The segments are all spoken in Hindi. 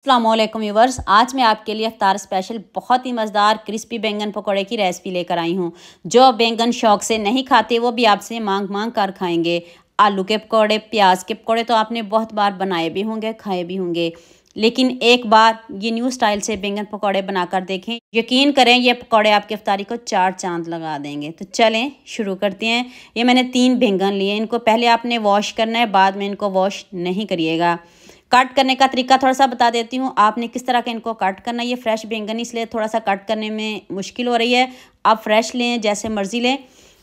अस्सलामुअलैकुम व्यूवर्स, आज मैं आपके लिए इफ्तार स्पेशल बहुत ही मज़ेदार क्रिस्पी बैंगन पकौड़े की रेसिपी लेकर आई हूँ। जो बैंगन शौक से नहीं खाते वो भी आपसे मांग मांग कर खाएंगे। आलू के पकौड़े, प्याज के पकौड़े तो आपने बहुत बार बनाए भी होंगे, खाए भी होंगे, लेकिन एक बार ये न्यू स्टाइल से बैंगन पकौड़े बनाकर देखें। यकीन करें ये पकौड़े आपकी इफ्तारी को चार चांद लगा देंगे। तो चलें शुरू करते हैं। ये मैंने 3 बैंगन लिए। इनको पहले आपने वॉश करना है, बाद में इनको वॉश नहीं करिएगा। कट करने का तरीका थोड़ा सा बता देती हूँ आपने किस तरह का इनको कट करना है। ये फ्रेश बैंगन इसलिए थोड़ा सा कट करने में मुश्किल हो रही है। आप फ्रेश लें, जैसे मर्ज़ी लें।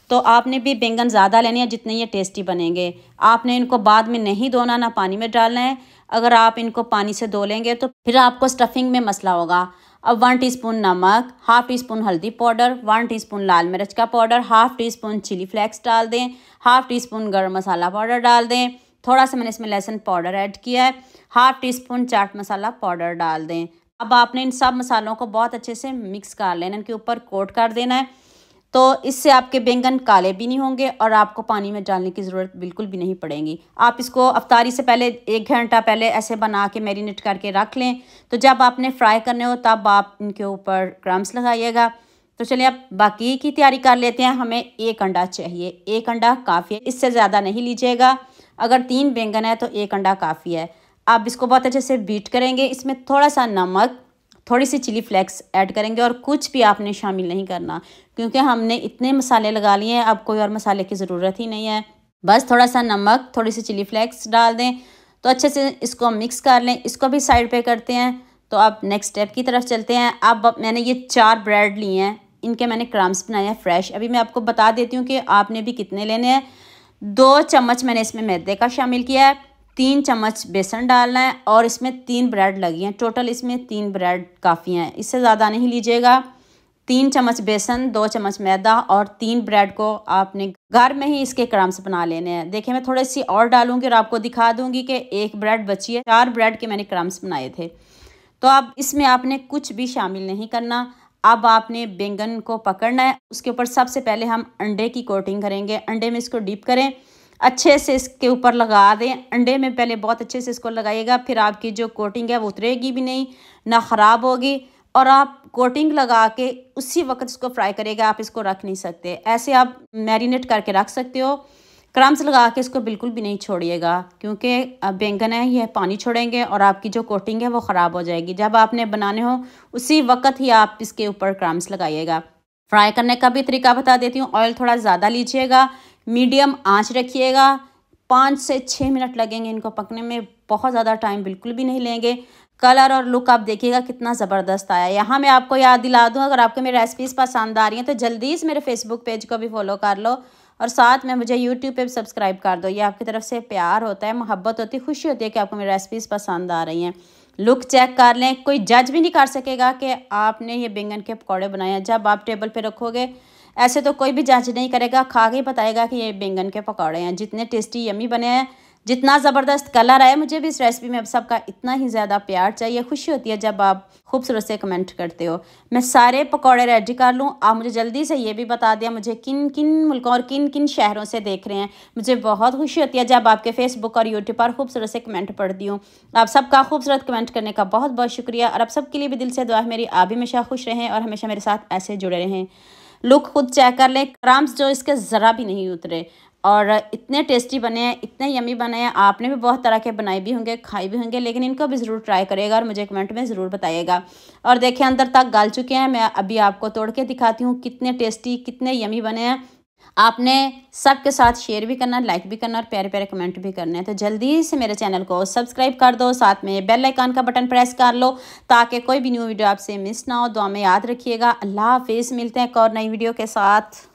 तो आपने भी बैंगन ज़्यादा लेने हैं जितने ये टेस्टी बनेंगे। आपने इनको बाद में नहीं धोना, ना पानी में डालना है। अगर आप इनको पानी से धो लेंगे तो फिर आपको स्टफिंग में मसला होगा। अब 1 टीस्पून नमक, हाफ़ टी स्पून हल्दी पाउडर, 1 टीस्पून लाल मिर्च का powder, half teaspoon chilli flakes डाल दें, हाफ़ टी स्पून गर्म मसाला पाउडर डाल दें। थोड़ा सा मैंने इसमें लहसुन पाउडर ऐड किया है। Half tea spoon chaat masala powder डाल दें। अब आपने इन सब मसालों को बहुत अच्छे से मिक्स कर लेना, इनके ऊपर कोट कर देना है। तो इससे आपके बैंगन काले भी नहीं होंगे और आपको पानी में डालने की ज़रूरत बिल्कुल भी नहीं पड़ेगी। आप इसको इफ्तारी से पहले 1 घंटा पहले ऐसे बना के मैरिनेट करके रख लें। तो जब आपने फ्राई करने हो तब आप इनके ऊपर क्रम्स लगाइएगा। तो चलिए अब बाकी की तैयारी कर लेते हैं। हमें 1 अंडा चाहिए, 1 अंडा काफ़ी है, इससे ज़्यादा नहीं लीजिएगा। अगर 3 बैंगन है तो 1 अंडा काफ़ी है। आप इसको बहुत अच्छे से बीट करेंगे। इसमें थोड़ा सा नमक, थोड़ी सी चिली फ्लेक्स ऐड करेंगे और कुछ भी आपने शामिल नहीं करना, क्योंकि हमने इतने मसाले लगा लिए हैं, अब कोई और मसाले की ज़रूरत ही नहीं है। बस थोड़ा सा नमक, थोड़ी सी चिली फ्लेक्स डाल दें। तो अच्छे से इसको मिक्स कर लें। इसको भी साइड पे करते हैं। तो अब नेक्स्ट स्टेप की तरफ चलते हैं। अब मैंने ये 4 ब्रेड लिए हैं, इनके मैंने क्रम्स बनाए हैं फ्रेश। अभी मैं आपको बता देती हूँ कि आपने भी कितने लेने हैं। 2 चम्मच मैंने इसमें मैदे का शामिल किया है, 3 चम्मच बेसन डालना है और इसमें 3 ब्रेड लगी हैं। टोटल इसमें 3 ब्रेड काफ़ी हैं, इससे ज़्यादा नहीं लीजिएगा। 3 चम्मच बेसन, 2 चम्मच मैदा और 3 ब्रेड को आपने घर में ही इसके क्रम्स बना लेने हैं। देखिए मैं थोड़ी सी और डालूंगी और आपको दिखा दूंगी कि 1 ब्रेड बची है। 4 ब्रेड के मैंने क्रम्स बनाए थे। तो अब इसमें आपने कुछ भी शामिल नहीं करना। अब आपने बैंगन को पकड़ना है, उसके ऊपर सबसे पहले हम अंडे की कोटिंग करेंगे। अंडे में इसको डीप करें, अच्छे से इसके ऊपर लगा दें। अंडे में पहले बहुत अच्छे से इसको लगाइएगा, फिर आपकी जो कोटिंग है वो उतरेगी भी नहीं, ना ख़राब होगी। और आप कोटिंग लगा के उसी वक्त इसको फ्राई करेगा, आप इसको रख नहीं सकते। ऐसे आप मैरिनेट करके रख सकते हो। क्रम्स लगा के इसको बिल्कुल भी नहीं छोड़िएगा, क्योंकि बैंगन है ये पानी छोड़ेंगे और आपकी जो कोटिंग है वो ख़राब हो जाएगी। जब आपने बनाने हो उसी वक्त ही आप इसके ऊपर क्रम्स लगाइएगा। फ्राई करने का भी तरीका बता देती हूँ। ऑयल थोड़ा ज़्यादा लीजिएगा, मीडियम आंच रखिएगा। 5 से 6 मिनट लगेंगे इनको पकने में, बहुत ज़्यादा टाइम बिल्कुल भी नहीं लेंगे। कलर और लुक आप देखिएगा कितना ज़बरदस्त आया। यहाँ मैं आपको याद दिला दूँ, अगर आपको मेरी रेसिपीज़ पसंद आ रही हैं तो जल्दी से मेरे फेसबुक पेज को भी फॉलो कर लो और साथ में मुझे यूट्यूब पे भी सब्सक्राइब कर दो। ये आपकी तरफ से प्यार होता है, मोहब्बत होती है, खुशी होती है कि आपको मेरी रेसिपीज़ पसंद आ रही हैं। लुक चेक कर लें, कोई जज भी नहीं कर सकेगा कि आपने ये बैंगन के पकौड़े बनाए हैं। जब आप टेबल पे रखोगे ऐसे तो कोई भी जज नहीं करेगा, खा के ही बताएगा कि ये बैंगन के पकौड़े हैं। जितने टेस्टी यमी बने हैं, जितना ज़बरदस्त कलर आया, मुझे भी इस रेसिपी में अब सबका इतना ही ज़्यादा प्यार चाहिए। खुशी होती है जब आप खूबसूरत से कमेंट करते हो। मैं सारे पकौड़े रेडी कर लूँ, आप मुझे जल्दी से ये भी बता दिया मुझे किन किन मुल्कों और किन किन शहरों से देख रहे हैं। मुझे बहुत खुशी होती है जब आपके फेसबुक और यूट्यूब पर खूबसूरत से कमेंट पढ़ती हूँ। आप सबका खूबसूरत कमेंट करने का बहुत बहुत शुक्रिया और आप सबके लिए भी दिल से दुआ है मेरी, आप भी हमेशा खुश रहें और हमेशा मेरे साथ ऐसे जुड़े रहें। लुक खुद चेक कर लें, क्रम्स जो इसके ज़रा भी नहीं उतरे और इतने टेस्टी बने हैं, इतने यमी बने हैं। आपने भी बहुत तरह के बनाए भी होंगे, खाए भी होंगे, लेकिन इनको भी ज़रूर ट्राई करिएगा और मुझे कमेंट में ज़रूर बताइएगा। और देखिए अंदर तक गल चुके हैं। मैं अभी आपको तोड़ के दिखाती हूँ कितने टेस्टी, कितने यमी बने हैं। आपने सबके साथ शेयर भी करना, लाइक भी करना और प्यारे प्यारे कमेंट भी करने हैं। तो जल्दी से मेरे चैनल को सब्सक्राइब कर दो, साथ में बेल आइकन का बटन प्रेस कर लो ताकि कोई भी न्यू वीडियो आपसे मिस ना हो। दुआ में याद रखिएगा। अल्लाह हाफिज़, मिलते हैं एक और नई वीडियो के साथ।